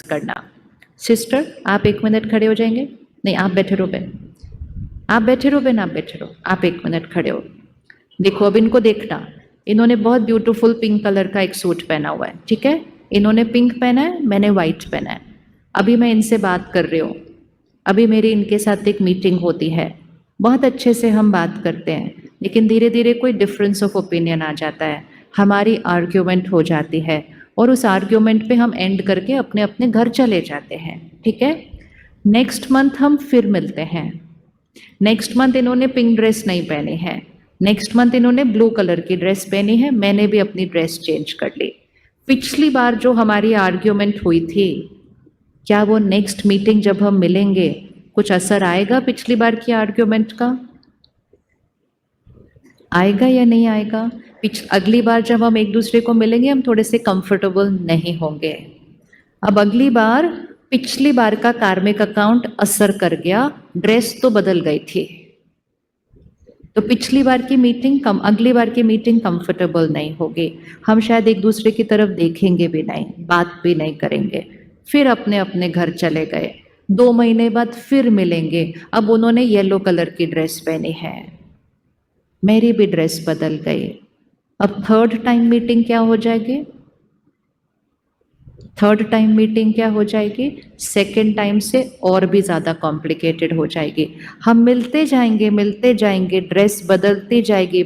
करना। सिस्टर आप 1 मिनट खड़े हो जाएंगे? नहीं आप बैठे रहो बहन, आप बैठे रहो बहन, आप बैठे रहो, आप 1 मिनट खड़े हो। देखो अब इनको देखना, इन्होंने बहुत ब्यूटीफुल पिंक कलर का एक सूट पहना हुआ है, ठीक है, इन्होंने पिंक पहना है, मैंने व्हाइट पहना है। अभी मैं इनसे बात कर रही हूँ, अभी मेरी इनके साथ एक मीटिंग होती है, बहुत अच्छे से हम बात करते हैं, लेकिन धीरे धीरे कोई डिफरेंस ऑफ ओपिनियन आ जाता है, हमारी आर्ग्यूमेंट हो जाती है और उस आर्ग्यूमेंट पे हम एंड करके अपने अपने घर चले जाते हैं, ठीक है। नेक्स्ट मंथ हम फिर मिलते हैं। नेक्स्ट मंथ इन्होंने पिंक ड्रेस नहीं पहनी है, नेक्स्ट मंथ इन्होंने ब्लू कलर की ड्रेस पहनी है, मैंने भी अपनी ड्रेस चेंज कर ली। पिछली बार जो हमारी आर्ग्यूमेंट हुई थी, क्या वो नेक्स्ट मीटिंग जब हम मिलेंगे कुछ असर आएगा पिछली बार की आर्ग्यूमेंट का? आएगा या नहीं आएगा? अगली बार जब हम एक दूसरे को मिलेंगे हम थोड़े से कंफर्टेबल नहीं होंगे। अब अगली बार पिछली बार का कार्मिक अकाउंट असर कर गया, ड्रेस तो बदल गई थी, तो पिछली बार की मीटिंग अगली बार की मीटिंग कंफर्टेबल नहीं होगी, हम शायद एक दूसरे की तरफ देखेंगे भी नहीं, बात भी नहीं करेंगे, फिर अपने अपने घर चले गए। 2 महीने बाद फिर मिलेंगे, अब उन्होंने येलो कलर की ड्रेस पहनी है, मेरी भी ड्रेस बदल गई। अब थर्ड टाइम मीटिंग क्या हो जाएगी? थर्ड टाइम मीटिंग क्या हो जाएगी? सेकेंड टाइम से और भी ज़्यादा कॉम्प्लिकेटेड हो जाएगी। हम मिलते जाएंगे, ड्रेस बदलती जाएगी,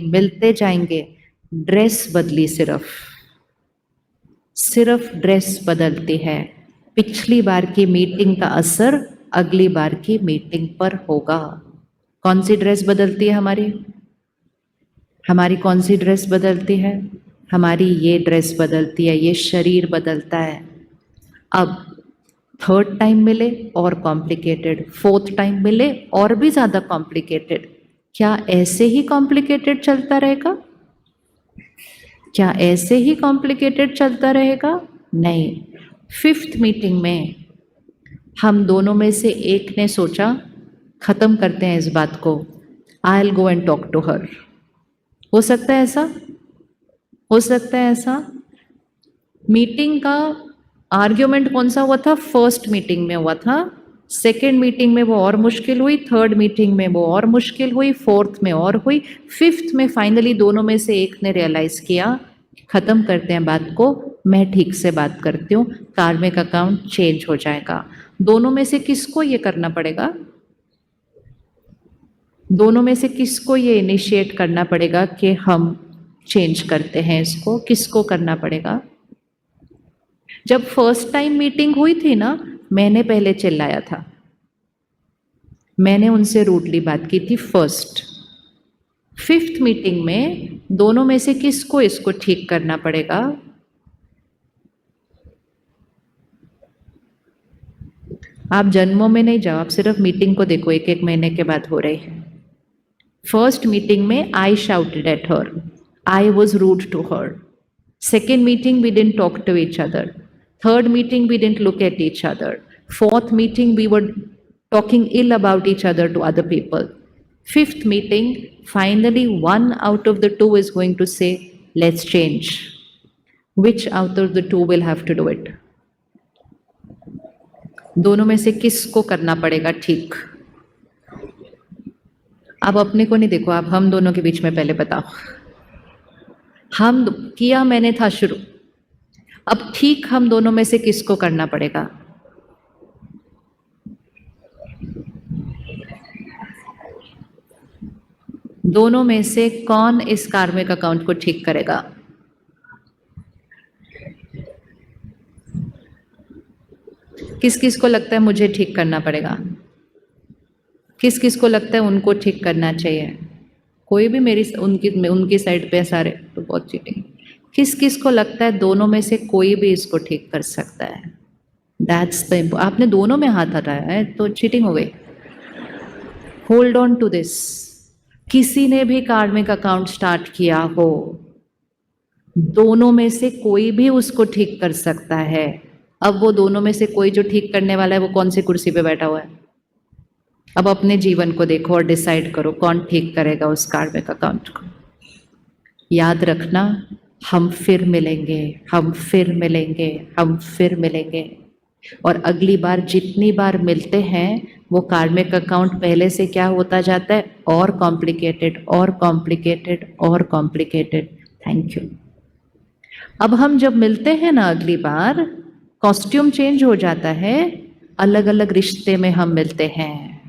मिलते जाएंगे, ड्रेस बदली, सिर्फ ड्रेस बदलती है। पिछली बार की मीटिंग का असर अगली बार की मीटिंग पर होगा। कौन सी ड्रेस बदलती है हमारी? हमारी कौन सी ड्रेस बदलती है? हमारी ये ड्रेस बदलती है, ये शरीर बदलता है। अब थर्ड टाइम मिले और कॉम्प्लिकेटेड, फोर्थ टाइम मिले और भी ज़्यादा कॉम्प्लिकेटेड। क्या ऐसे ही कॉम्प्लिकेटेड चलता रहेगा? क्या ऐसे ही कॉम्प्लिकेटेड चलता रहेगा? नहीं। 5th मीटिंग में हम दोनों में से एक ने सोचा खत्म करते हैं इस बात को, I will go and talk to her. हो सकता है ऐसा? हो सकता है ऐसा? मीटिंग का आर्ग्यूमेंट कौन सा हुआ था? फर्स्ट मीटिंग में हुआ था, सेकेंड मीटिंग में वो और मुश्किल हुई, थर्ड मीटिंग में वो और मुश्किल हुई, फोर्थ में और हुई, 5th में फाइनली दोनों में से एक ने रियलाइज किया खत्म करते हैं बात को, मैं ठीक से बात करती हूँ, कार्मिक अकाउंट चेंज हो जाएगा। दोनों में से किसको ये करना पड़ेगा? दोनों में से किसको ये इनिशिएट करना पड़ेगा कि हम चेंज करते हैं इसको? किसको करना पड़ेगा? जब फर्स्ट टाइम मीटिंग हुई थी ना, मैंने पहले चिल्लाया था, मैंने उनसे रूडली बात की थी फर्स्ट। 5th मीटिंग में दोनों में से किसको इसको ठीक करना पड़ेगा? आप जन्मों में नहीं जाओ, आप सिर्फ मीटिंग को देखो, 1-1 महीने के बाद हो रही है। फर्स्ट मीटिंग में I shouted at her, I was rude to her. Second meeting we didn't talk to each other. Third meeting we didn't look at each other. Fourth meeting we were talking ill about each other to other people. 5th meeting, finally one out of the two is going to say, let's change. Which out of the two will have to do it? दोनों में से किसको करना पड़ेगा ठीक? आप अपने को नहीं देखो, आप हम दोनों के बीच में पहले बताओ। हम किया मैंने था शुरू, अब ठीक हम दोनों में से किसको करना पड़ेगा? दोनों में से कौन इस कार्मिक अकाउंट को ठीक करेगा? किस किस को लगता है मुझे ठीक करना पड़ेगा? किस किस को लगता है उनको ठीक करना चाहिए? कोई भी मेरी उनकी साइड पे सारे तो बहुत चीटिंग। किस किस को लगता है दोनों में से कोई भी इसको ठीक कर सकता है? दैट्स द, आपने दोनों में हाथ हटाया है तो चीटिंग हो गई। Hold on to this. किसी ने भी कार्मिक अकाउंट स्टार्ट किया हो, दोनों में से कोई भी उसको ठीक कर सकता है। अब वो दोनों में से कोई जो ठीक करने वाला है वो कौन सी कुर्सी पे बैठा हुआ है? अब अपने जीवन को देखो और डिसाइड करो कौन ठीक करेगा उस कार्मिक अकाउंट को। याद रखना, हम फिर मिलेंगे, हम फिर मिलेंगे, हम फिर मिलेंगे। और अगली बार जितनी बार मिलते हैं वो कार्मिक अकाउंट पहले से क्या होता जाता है, और कॉम्प्लिकेटेड और कॉम्प्लिकेटेड और कॉम्प्लिकेटेड। Thank you. अब हम जब मिलते हैं ना अगली बार, कॉस्ट्यूम चेंज हो जाता है, अलग अलग रिश्ते में हम मिलते हैं,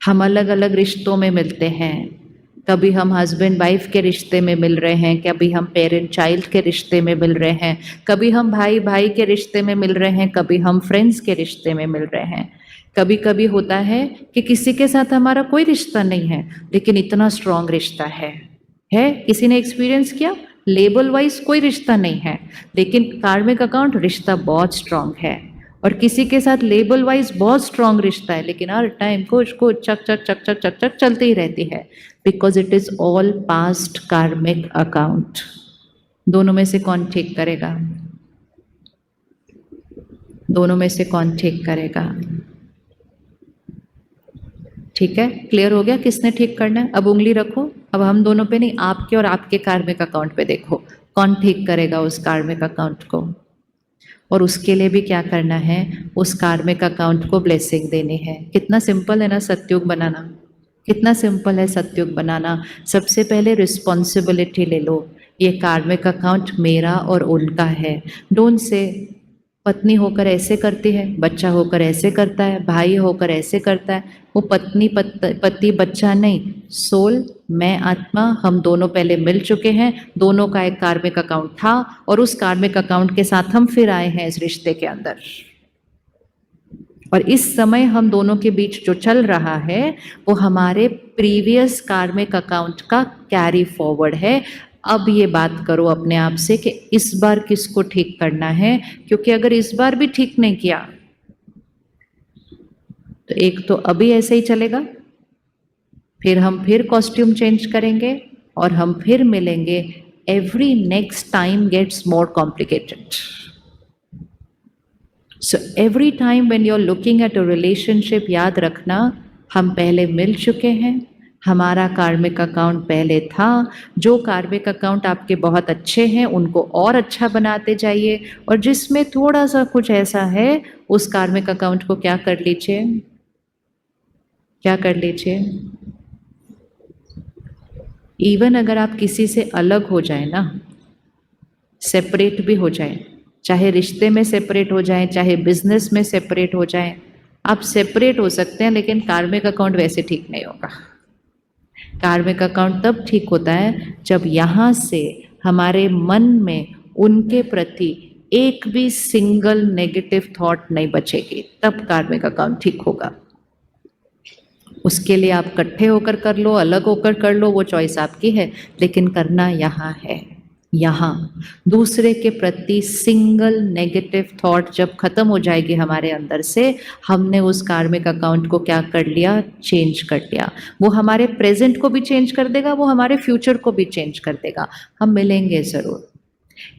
हम अलग अलग रिश्तों में मिलते हैं। कभी हम हस्बैंड वाइफ के रिश्ते में मिल रहे हैं, कभी हम पेरेंट चाइल्ड के रिश्ते में मिल रहे हैं, कभी हम भाई भाई के रिश्ते में मिल रहे हैं, कभी हम फ्रेंड्स के रिश्ते में मिल रहे हैं। कभी कभी होता है कि किसी के साथ हमारा कोई रिश्ता नहीं है लेकिन इतना स्ट्रांग रिश्ता है। किसी ने एक्सपीरियंस किया? लेबल वाइज कोई रिश्ता नहीं है लेकिन कार्मिक अकाउंट रिश्ता बहुत स्ट्रांग है। और किसी के साथ लेबल वाइज बहुत स्ट्रांग रिश्ता है लेकिन हर टाइम कुछ कुछ चक चक चक चक चक चक चलती ही रहती है, because it is all past karmic account. दोनों में से कौन ठीक करेगा? दोनों में से कौन ठीक करेगा? ठीक है, क्लियर हो गया किसने ठीक करना है? अब उंगली रखो, अब हम दोनों पे नहीं, आपके और आपके कार्मिक अकाउंट पे देखो कौन ठीक करेगा उस कार्मिक अकाउंट को। और उसके लिए भी क्या करना है, उस कार्मिक अकाउंट को ब्लेसिंग देनी है। कितना सिंपल है ना सतयुग बनाना, कितना सिंपल है सतयुग बनाना। सबसे पहले रिस्पॉन्सिबिलिटी ले लो, ये कार्मिक अकाउंट मेरा और उनका है। डोंट से पत्नी होकर ऐसे करती है, बच्चा होकर ऐसे करता है, भाई होकर ऐसे करता है। वो पत्नी पति बच्चा नहीं, सोल मैं आत्मा, हम दोनों पहले मिल चुके हैं, दोनों का एक कार्मिक अकाउंट था और उस कार्मिक अकाउंट के साथ हम फिर आए हैं इस रिश्ते के अंदर। और इस समय हम दोनों के बीच जो चल रहा है वो हमारे प्रीवियस कार्मिक अकाउंट का कैरी फॉरवर्ड है। अब ये बात करो अपने आप से कि इस बार किसको ठीक करना है, क्योंकि अगर इस बार भी ठीक नहीं किया तो एक तो अभी ऐसे ही चलेगा, फिर हम फिर कॉस्ट्यूम चेंज करेंगे और हम फिर मिलेंगे। Every next time gets more complicated. So every time when you are looking at a relationship, याद रखना हम पहले मिल चुके हैं, हमारा कार्मिक अकाउंट पहले था। जो कार्मिक अकाउंट आपके बहुत अच्छे हैं उनको और अच्छा बनाते जाइए, और जिसमें थोड़ा सा कुछ ऐसा है उस कार्मिक अकाउंट को क्या कर लीजिए, क्या कर लीजिए। इवन अगर आप किसी से अलग हो जाए ना, सेपरेट भी हो जाए, चाहे रिश्ते में सेपरेट हो जाए, चाहे बिजनेस में सेपरेट हो जाए, आप सेपरेट हो सकते हैं लेकिन कार्मिक अकाउंट वैसे ठीक नहीं होगा। कार्मिक अकाउंट तब ठीक होता है जब यहाँ से हमारे मन में उनके प्रति एक भी सिंगल नेगेटिव थॉट नहीं बचेगी, तब कार्मिक अकाउंट ठीक होगा। उसके लिए आप इकट्ठे होकर कर लो, अलग होकर कर लो, वो चॉइस आपकी है, लेकिन करना यहाँ है। यहाँ दूसरे के प्रति सिंगल नेगेटिव थॉट जब खत्म हो जाएगी हमारे अंदर से, हमने उस कार्मिक अकाउंट को क्या कर लिया, चेंज कर लिया। वो हमारे प्रेजेंट को भी चेंज कर देगा, वो हमारे फ्यूचर को भी चेंज कर देगा। हम मिलेंगे ज़रूर।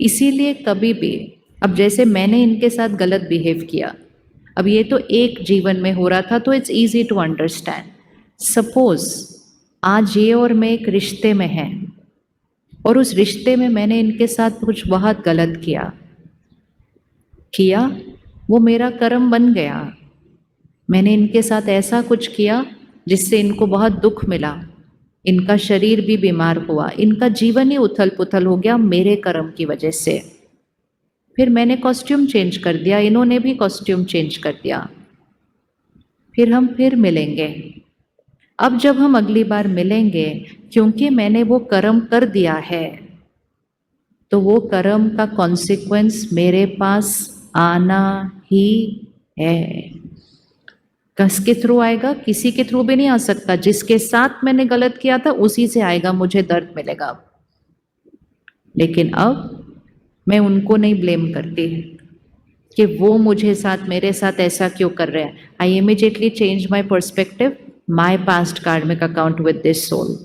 इसीलिए कभी भी, अब जैसे मैंने इनके साथ गलत बिहेव किया, अब ये तो एक जीवन में हो रहा था तो it's easy to understand. Suppose आज ये और मैं एक रिश्ते में हैं और उस रिश्ते में मैंने इनके साथ कुछ बहुत गलत किया, वो मेरा कर्म बन गया। मैंने इनके साथ ऐसा कुछ किया जिससे इनको बहुत दुख मिला, इनका शरीर भी बीमार हुआ, इनका जीवन ही उथल पुथल हो गया मेरे कर्म की वजह से। फिर मैंने कॉस्ट्यूम चेंज कर दिया, इन्होंने भी कॉस्ट्यूम चेंज कर दिया, फिर हम फिर मिलेंगे। अब जब हम अगली बार मिलेंगे, क्योंकि मैंने वो कर्म कर दिया है तो वो कर्म का कॉन्सिक्वेंस मेरे पास आना ही है। किसके थ्रू आएगा? किसी के थ्रू भी नहीं आ सकता। जिसके साथ मैंने गलत किया था उसी से आएगा, मुझे दर्द मिलेगा। लेकिन अब मैं उनको नहीं ब्लेम करती कि वो मुझे साथ, मेरे साथ ऐसा क्यों कर रहे हैं। I immediately change my perspective, my past karmic account with this soul.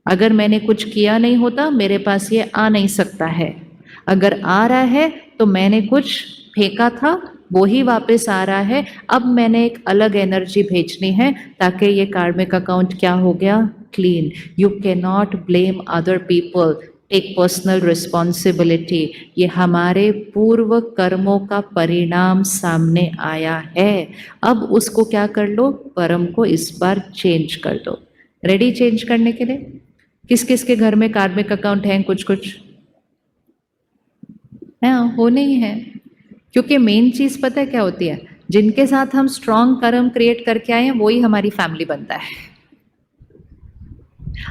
अगर मैंने कुछ किया नहीं होता मेरे पास ये आ नहीं सकता है, अगर आ रहा है तो मैंने कुछ फेंका था, वो ही वापस आ रहा है। अब मैंने एक अलग एनर्जी भेजनी है ताकि ये कार्मिक अकाउंट क्या हो गया, clean. You can not blame other people, take personal responsibility, ये हमारे पूर्व कर्मों का परिणाम सामने आया है। अब उसको क्या कर लो, कर्म को इस बार चेंज कर दो। रेडी चेंज करने के लिए? किस किस के घर में कार्मिक अकाउंट हैं? कुछ कुछ हाँ, होने ही है। क्योंकि मेन चीज पता है क्या होती है, जिनके साथ हम स्ट्रॉन्ग कर्म क्रिएट करके आए हैं वही हमारी फैमिली बनता है।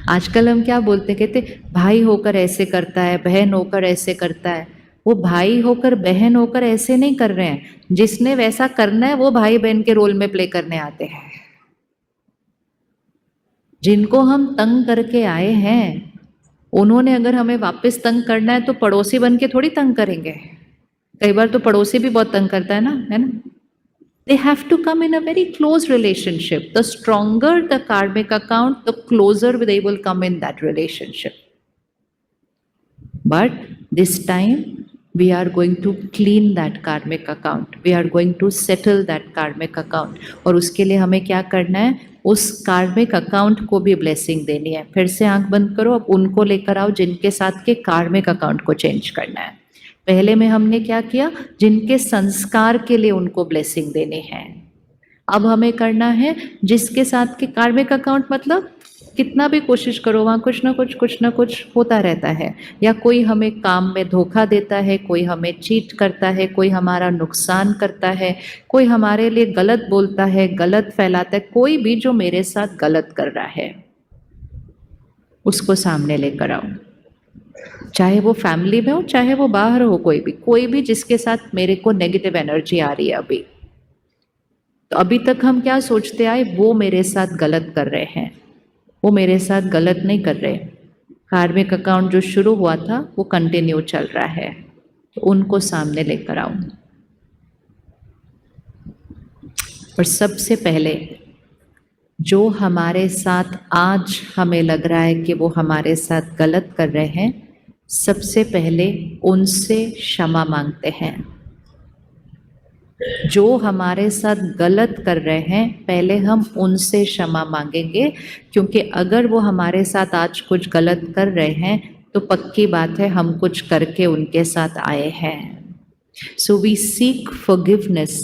आजकल हम क्या बोलते, कहते भाई होकर ऐसे करता है, बहन होकर ऐसे करता है। वो भाई होकर बहन होकर ऐसे नहीं कर रहे हैं, जिसने वैसा करना है वो भाई बहन के रोल में प्ले करने आते हैं। जिनको हम तंग करके आए हैं उन्होंने अगर हमें वापस तंग करना है तो पड़ोसी बन के थोड़ी तंग करेंगे। कई बार तो पड़ोसी भी बहुत तंग करता है ना। They have to come in a very close relationship. The stronger the karmic account, the closer they will come in that relationship. But this time we are going to clean that karmic account. We are going to settle that karmic account. और उसके लिए हमें क्या करना है, उस कार्मिक account को भी ब्लेसिंग देनी है। फिर से आंख बंद करो, अब उनको लेकर आओ जिनके साथ के कार्मिक अकाउंट को चेंज करना है। पहले में हमने क्या किया, जिनके संस्कार के लिए उनको ब्लेसिंग देनी है। अब हमें करना है जिसके साथ के कार्मिक अकाउंट, मतलब कितना भी कोशिश करो वहाँ कुछ ना कुछ होता रहता है। या कोई हमें काम में धोखा देता है, कोई हमें चीट करता है, कोई हमारा नुकसान करता है, कोई हमारे लिए गलत बोलता है, गलत फैलाता है। कोई भी जो मेरे साथ गलत कर रहा है उसको सामने लेकर आओ, चाहे वो फैमिली में हो चाहे वो बाहर हो, कोई भी जिसके साथ मेरे को नेगेटिव एनर्जी आ रही है अभी। तो अभी तक हम क्या सोचते आए, वो मेरे साथ गलत कर रहे हैं, वो मेरे साथ गलत नहीं कर रहे। कार्मिक अकाउंट जो शुरू हुआ था वो कंटिन्यू चल रहा है, तो उनको सामने लेकर आओ। और सबसे पहले जो हमारे साथ आज हमें लग रहा है कि वो हमारे साथ गलत कर रहे हैं, सबसे पहले उनसे क्षमा मांगते हैं। जो हमारे साथ गलत कर रहे हैं पहले हम उनसे क्षमा मांगेंगे, क्योंकि अगर वो हमारे साथ आज कुछ गलत कर रहे हैं तो पक्की बात है हम कुछ करके उनके साथ आए हैं। So we seek forgiveness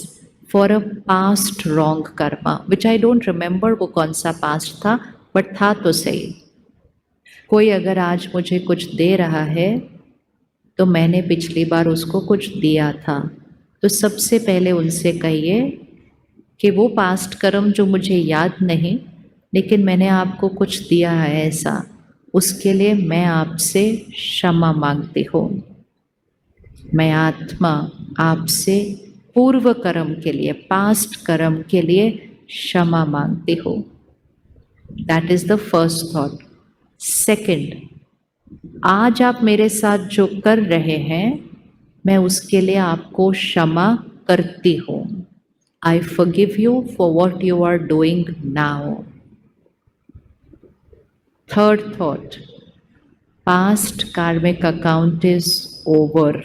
for a past wrong karma, which I don't remember वो कौन सा पास्ट था, बट था तो सही। कोई अगर आज मुझे कुछ दे रहा है तो मैंने पिछली बार उसको कुछ दिया था, तो सबसे पहले उनसे कहिए कि वो पास्ट कर्म जो मुझे याद नहीं, लेकिन मैंने आपको कुछ दिया है ऐसा, उसके लिए मैं आपसे क्षमा मांगती हूँ। मैं आत्मा आपसे पूर्व कर्म के लिए, पास्ट कर्म के लिए क्षमा मांगती हूँ। That is the first thought. Second, आज आप मेरे साथ जो कर रहे हैं मैं उसके लिए आपको क्षमा करती हूँ। I forgive you for what you are doing now. Third thought, past karmic account is over,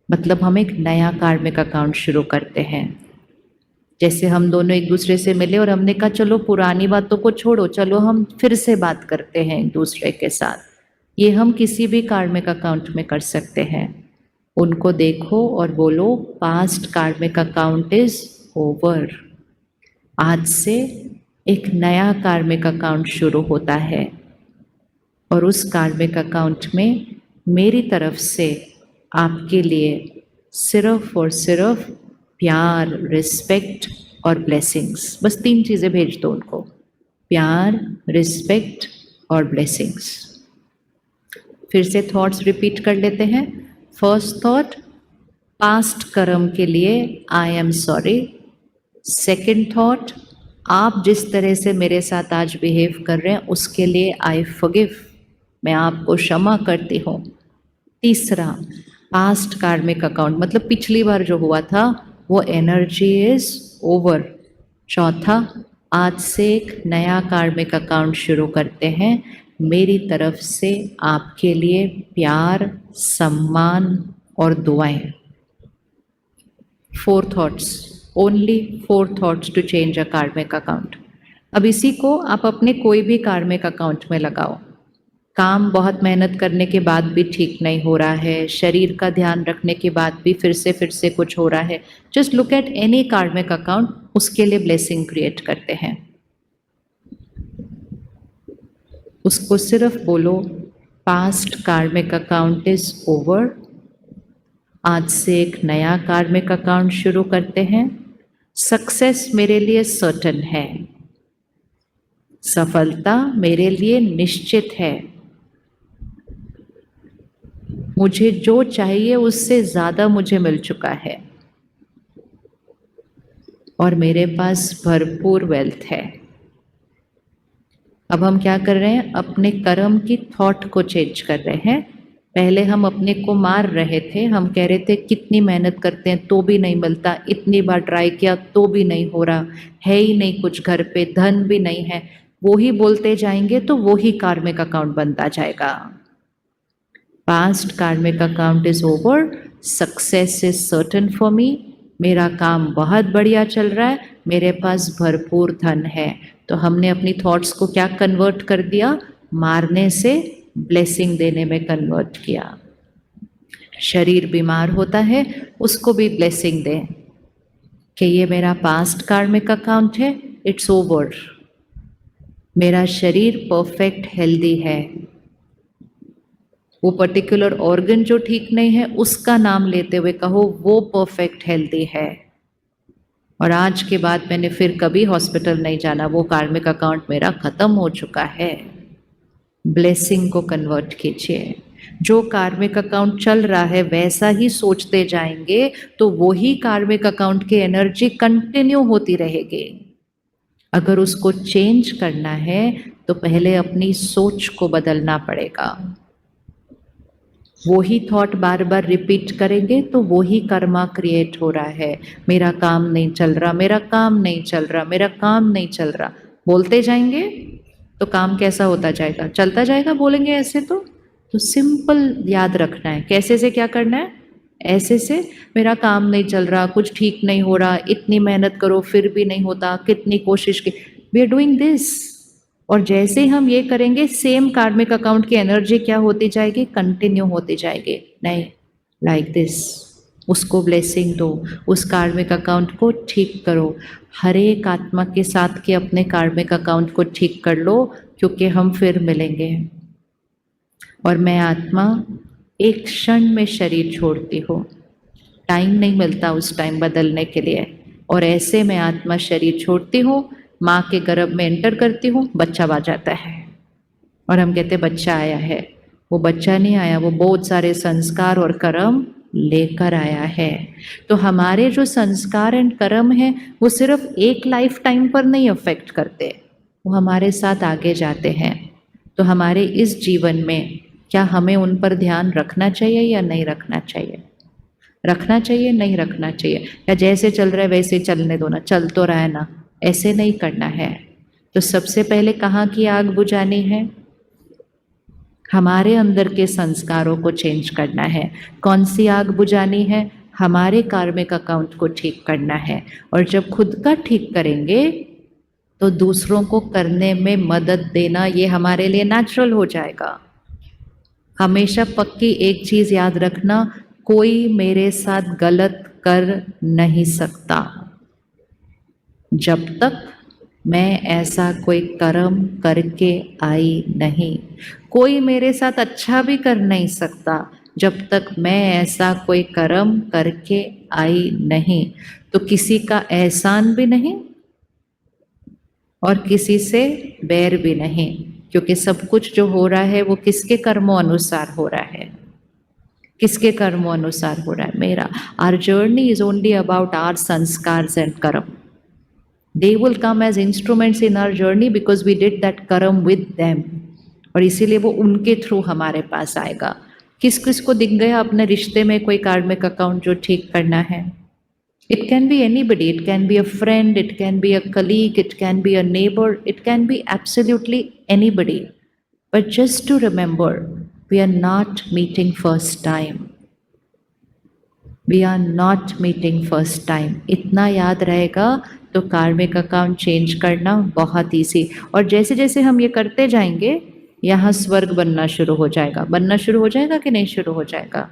मतलब हम एक नया कार्मिक अकाउंट शुरू करते हैं। जैसे हम दोनों एक दूसरे से मिले और हमने कहा चलो पुरानी बातों को छोड़ो, चलो हम फिर से बात करते हैं एक दूसरे के साथ। ये हम किसी भी कार्मिक अकाउंट में कर सकते हैं। उनको देखो और बोलो past karmic account is over, आज से एक नया कार्मिक अकाउंट शुरू होता है और उस कार्मिक अकाउंट में मेरी तरफ से आपके लिए सिर्फ और सिर्फ प्यार, रिस्पेक्ट और ब्लेसिंग्स, बस 3 चीज़ें भेज दो उनको, प्यार, रिस्पेक्ट और ब्लेसिंग्स। फिर से थॉट्स रिपीट कर लेते हैं। फर्स्ट थॉट, पास्ट कर्म के लिए I am sorry. Second thought, आप जिस तरह से मेरे साथ आज बिहेव कर रहे हैं उसके लिए आई फॉरगिव, मैं आपको क्षमा करती हूँ। तीसरा, पास्ट कार्मिक अकाउंट मतलब पिछली बार जो हुआ था वो एनर्जी इज ओवर। चौथा, आज से एक नया कार्मिक अकाउंट शुरू करते हैं, मेरी तरफ से आपके लिए प्यार, सम्मान और दुआएं। 4 thoughts, only 4 thoughts to change a karmic account. अब इसी को आप अपने कोई भी कार्मिक अकाउंट में लगाओ। काम बहुत मेहनत करने के बाद भी ठीक नहीं हो रहा है, शरीर का ध्यान रखने के बाद भी फिर से कुछ हो रहा है, जस्ट लुक एट एनी कार्मिक अकाउंट, उसके लिए ब्लेसिंग क्रिएट करते हैं। उसको सिर्फ बोलो past karmic account is over, आज से एक नया कार्मिक अकाउंट शुरू करते हैं। सक्सेस मेरे लिए सर्टेन है, सफलता मेरे लिए निश्चित है, मुझे जो चाहिए उससे ज़्यादा मुझे मिल चुका है और मेरे पास भरपूर वेल्थ है। अब हम क्या कर रहे हैं, अपने कर्म की थॉट को चेंज कर रहे हैं। पहले हम अपने को मार रहे थे, हम कह रहे थे कितनी मेहनत करते हैं तो भी नहीं मिलता, इतनी बार ट्राई किया तो भी नहीं हो रहा, है ही नहीं कुछ घर पे, धन भी नहीं है। वो ही बोलते जाएंगे तो वो ही कार्मिक अकाउंट बनता जाएगा। Past karmic account is over, success is certain for me, मेरा काम बहुत बढ़िया चल रहा है, मेरे पास भरपूर धन है। तो हमने अपनी थॉट्स को क्या कन्वर्ट कर दिया, मारने से ब्लेसिंग देने में कन्वर्ट किया। शरीर बीमार होता है उसको भी ब्लेसिंग दें कि ये मेरा पास्ट कार्मिक अकाउंट है, इट्स ओवर, मेरा शरीर परफेक्ट हेल्दी है। वो पर्टिकुलर ऑर्गन जो ठीक नहीं है उसका नाम लेते हुए कहो वो परफेक्ट हेल्दी है, और आज के बाद मैंने फिर कभी हॉस्पिटल नहीं जाना, वो कार्मिक अकाउंट मेरा खत्म हो चुका है। ब्लेसिंग को कन्वर्ट कीजिए। जो कार्मिक अकाउंट चल रहा है वैसा ही सोचते जाएंगे तो वही कार्मिक अकाउंट की एनर्जी कंटिन्यू होती रहेगी। अगर उसको चेंज करना है तो पहले अपनी सोच को बदलना पड़ेगा। वो ही थॉट बार बार रिपीट करेंगे तो वो ही कर्मा क्रिएट हो रहा है। मेरा काम नहीं चल रहा, मेरा काम नहीं चल रहा, मेरा काम नहीं चल रहा, बोलते जाएंगे तो काम कैसा होता जाएगा, चलता जाएगा। बोलेंगे ऐसे तो सिंपल याद रखना है। कैसे से क्या करना है, ऐसे से मेरा काम नहीं चल रहा, कुछ ठीक नहीं हो रहा, इतनी मेहनत करो फिर भी नहीं होता, कितनी कोशिश की, वी आर डूइंग दिस। और जैसे ही हम ये करेंगे सेम कार्मिक अकाउंट की एनर्जी क्या होती जाएगी, कंटिन्यू होती जाएगी। नहीं, लाइक दिस, उसको ब्लेसिंग दो, उस कार्मिक अकाउंट को ठीक करो। हर एक आत्मा के साथ के अपने कार्मिक अकाउंट को ठीक कर लो, क्योंकि हम फिर मिलेंगे। और मैं आत्मा एक क्षण में शरीर छोड़ती हूँ, टाइम नहीं मिलता उस टाइम बदलने के लिए। और ऐसे मैं आत्मा शरीर छोड़ती हूँ, माँ के गर्भ में एंटर करती हूँ, बच्चा आ जाता है और हम कहते बच्चा आया है। वो बच्चा नहीं आया, वो बहुत सारे संस्कार और कर्म लेकर आया है। तो हमारे जो संस्कार एंड कर्म हैं वो सिर्फ एक लाइफ टाइम पर नहीं अफेक्ट करते, वो हमारे साथ आगे जाते हैं। तो हमारे इस जीवन में क्या हमें उन पर ध्यान रखना चाहिए या नहीं रखना चाहिए? रखना चाहिए, नहीं रखना चाहिए? या जैसे चल रहा है वैसे चलने दो ना, चल तो रहा है ना, ऐसे नहीं करना है। तो सबसे पहले कहाँ की आग बुझानी है? हमारे अंदर के संस्कारों को चेंज करना है। कौन सी आग बुझानी है? हमारे कार्मिक अकाउंट को ठीक करना है। और जब खुद का ठीक करेंगे तो दूसरों को करने में मदद देना ये हमारे लिए नेचुरल हो जाएगा। हमेशा पक्की एक चीज याद रखना, कोई मेरे साथ गलत कर नहीं सकता जब तक मैं ऐसा कोई कर्म करके आई नहीं। कोई मेरे साथ अच्छा भी कर नहीं सकता जब तक मैं ऐसा कोई कर्म करके आई नहीं। तो किसी का एहसान भी नहीं और किसी से बैर भी नहीं, क्योंकि सब कुछ जो हो रहा है वो किसके कर्मों अनुसार हो रहा है? किसके कर्मों अनुसार हो रहा है? मेरा। Our journey is only about our sanskars and karma. They will come as instruments in our journey because we did that कर्म with them। और इसीलिए वो उनके थ्रू हमारे पास आएगा। किस किस को दिख गया अपने रिश्ते में कोई कार्मिक अकाउंट जो ठीक करना है? It can be anybody, it can be a friend, it can be a colleague, it can be a neighbor, it can be absolutely anybody। But just to remember, we are not meeting first time। We are not meeting first time। इतना याद रहेगा तो कार्मिक account change करना बहुत easy. और जैसे जैसे हम ये करते जाएंगे यहाँ स्वर्ग बनना शुरू हो जाएगा। बनना शुरू हो जाएगा कि नहीं शुरू हो जाएगा?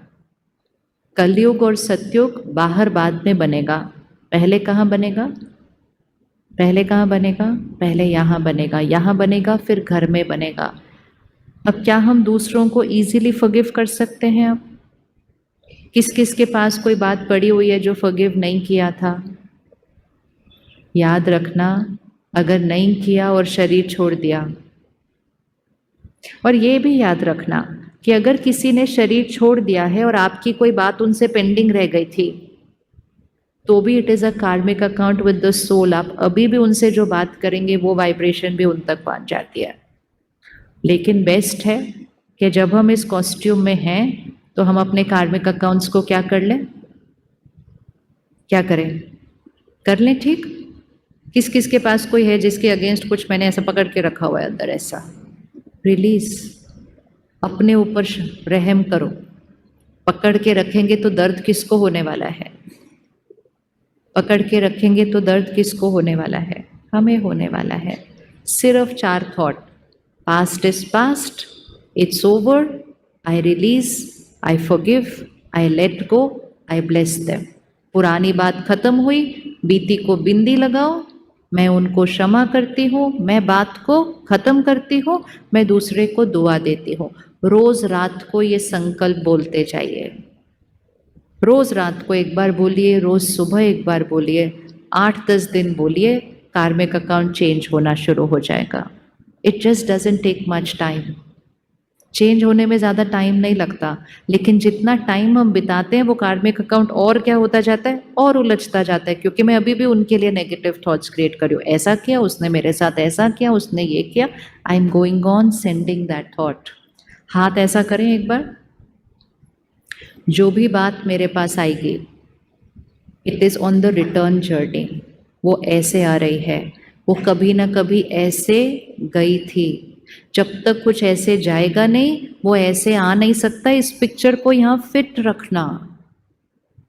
कलयुग और सतयुग बाहर बाद में बनेगा, पहले कहाँ बनेगा? पहले कहाँ बनेगा? पहले यहाँ बनेगा, यहाँ बनेगा फिर घर में बनेगा। अब क्या हम दूसरों को इजीली फॉरगिव कर सकते हैं? अब किस किस के पास कोई बात पड़ी हुई है जो फॉरगिव नहीं किया था? याद रखना, अगर नहीं किया और शरीर छोड़ दिया, और ये भी याद रखना कि अगर किसी ने शरीर छोड़ दिया है और आपकी कोई बात उनसे पेंडिंग रह गई थी, तो भी it is a karmic account with the soul. आप अभी भी उनसे जो बात करेंगे वो वाइब्रेशन भी उन तक पहुंच जाती है। लेकिन बेस्ट है कि जब हम इस कॉस्ट्यूम में हैं तो हम अपने कार्मिक अकाउंट्स को क्या कर लें? क्या करें? कर लें, ठीक? किस किस के पास कोई है जिसके अगेंस्ट कुछ मैंने ऐसा पकड़ के रखा हुआ है अंदर, ऐसा रिलीज, अपने ऊपर रहम करो। पकड़ के रखेंगे तो दर्द किसको होने वाला है? पकड़ के रखेंगे तो दर्द किसको होने वाला है? हमें होने वाला है। सिर्फ 4 thought, past is past, it's over, I release, I forgive, I let go, I bless them. पुरानी बात खत्म हुई, बीती को बिंदी लगाओ, मैं उनको क्षमा करती हूँ, मैं बात को खत्म करती हूँ, मैं दूसरे को दुआ देती हूँ। रोज रात को ये संकल्प बोलते जाइए। रोज रात को एक बार बोलिए, रोज सुबह एक बार बोलिए, 8-10 दिन बोलिए, कार्मिक अकाउंट चेंज होना शुरू हो जाएगा। It just doesn't take much time. Change होने में ज़्यादा टाइम नहीं लगता, लेकिन जितना टाइम हम बिताते हैं वो कार्मिक अकाउंट और क्या होता जाता है? और उलझता जाता है, क्योंकि मैं अभी भी उनके लिए नेगेटिव थॉट्स क्रिएट कर रही हूँ। ऐसा किया उसने, मेरे साथ ऐसा किया उसने, ये किया। I am going on sending that thought. हाथ ऐसा करें एक बार। जो भी बात मेरे पास आएगी, it is on the return journey. वो ऐसे आ रही है, वो कभी ना कभी ऐसे गई थी। जब तक कुछ ऐसे जाएगा नहीं, वो ऐसे आ नहीं सकता। इस पिक्चर को यहाँ फिट रखना।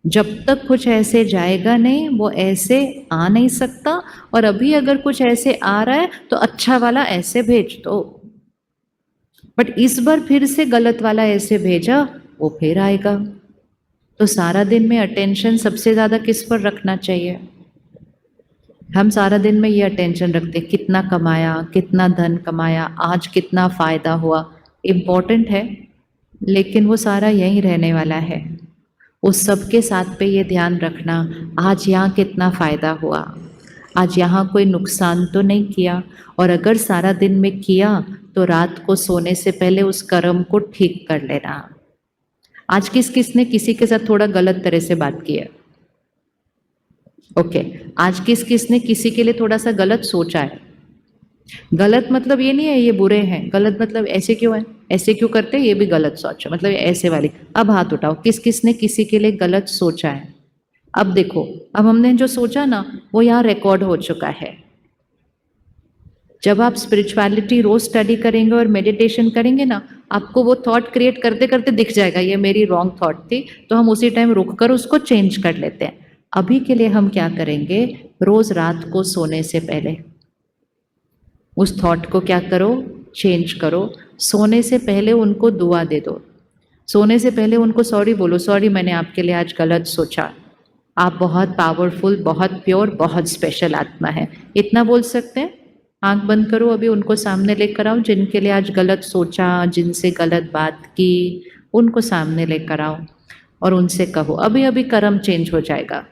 जब तक कुछ ऐसे जाएगा नहीं, वो ऐसे आ नहीं सकता। और अभी अगर कुछ ऐसे आ रहा है तो अच्छा वाला ऐसे भेज दो, बट इस बार फिर से गलत वाला ऐसे भेजा, वो फिर आएगा। तो सारा दिन में अटेंशन सबसे ज़्यादा किस पर रखना चाहिए? हम सारा दिन में ये अटेंशन रखते, कितना कमाया, कितना धन कमाया, आज कितना फ़ायदा हुआ। इम्पोर्टेंट है, लेकिन वो सारा यहीं रहने वाला है। उस सब के साथ पे ये ध्यान रखना, आज यहाँ कितना फ़ायदा हुआ, आज यहाँ कोई नुकसान तो नहीं किया। और अगर सारा दिन में किया तो रात को सोने से पहले उस कर्म को ठीक कर लेना। आज किस किस ने किसी के साथ थोड़ा गलत तरह से बात की है? ओके, आज किस किस ने किसी के लिए थोड़ा सा गलत सोचा है? गलत मतलब ये नहीं है ये बुरे हैं, गलत मतलब ऐसे क्यों है, ऐसे क्यों करते हैं, ये भी गलत सोच है, मतलब ऐसे वाली। अब हाथ उठाओ, किस किस ने किसी के लिए गलत सोचा है? अब देखो, अब हमने जो सोचा ना वो यहाँ रिकॉर्ड हो चुका है। जब आप स्पिरिचुअलिटी रोज स्टडी करेंगे और मेडिटेशन करेंगे ना, आपको वो थॉट क्रिएट करते करते दिख जाएगा, ये मेरी रॉन्ग थॉट थी, तो हम उसी टाइम रुक कर उसको चेंज कर लेते हैं। अभी के लिए हम क्या करेंगे, रोज रात को सोने से पहले उस थॉट को क्या करो, चेंज करो। सोने से पहले उनको दुआ दे दो। सोने से पहले उनको सॉरी बोलो, सॉरी मैंने आपके लिए आज गलत सोचा, आप बहुत पावरफुल, बहुत प्योर, बहुत स्पेशल आत्मा है। इतना बोल सकते हैं? आंख बंद करो, अभी उनको सामने लेकर आओ जिनके लिए आज गलत सोचा, जिनसे गलत बात की, उनको सामने लेकर आओ और उनसे कहो, अभी अभी कर्म चेंज हो जाएगा।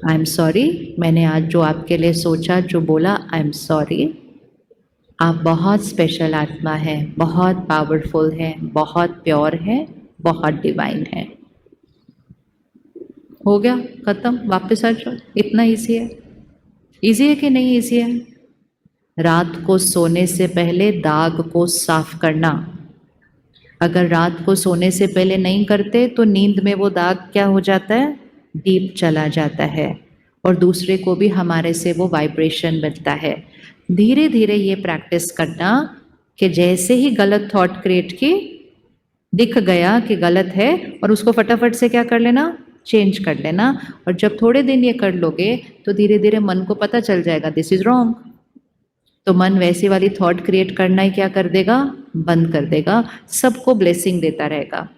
आई एम सॉरी, मैंने आज जो आपके लिए सोचा, जो बोला, आई एम सॉरी। आप बहुत स्पेशल आत्मा है, बहुत पावरफुल है, बहुत प्योर है, बहुत डिवाइन है। हो गया, खत्म, वापस आ जाओ। इतना ईजी है? ईजी है कि नहीं ईजी है? रात को सोने से पहले दाग को साफ करना। अगर रात को सोने से पहले नहीं करते तो नींद में वो दाग क्या हो जाता है, डीप चला जाता है, और दूसरे को भी हमारे से वो वाइब्रेशन मिलता है। धीरे धीरे ये प्रैक्टिस करना कि जैसे ही गलत थॉट क्रिएट की, दिख गया कि गलत है, और उसको फटाफट से क्या कर लेना, चेंज कर लेना। और जब थोड़े दिन ये कर लोगे तो धीरे धीरे मन को पता चल जाएगा दिस इज रॉन्ग। तो मन वैसे वाली थॉट क्रिएट करना ही क्या कर देगा, बंद कर देगा, सबको ब्लेसिंग देता रहेगा।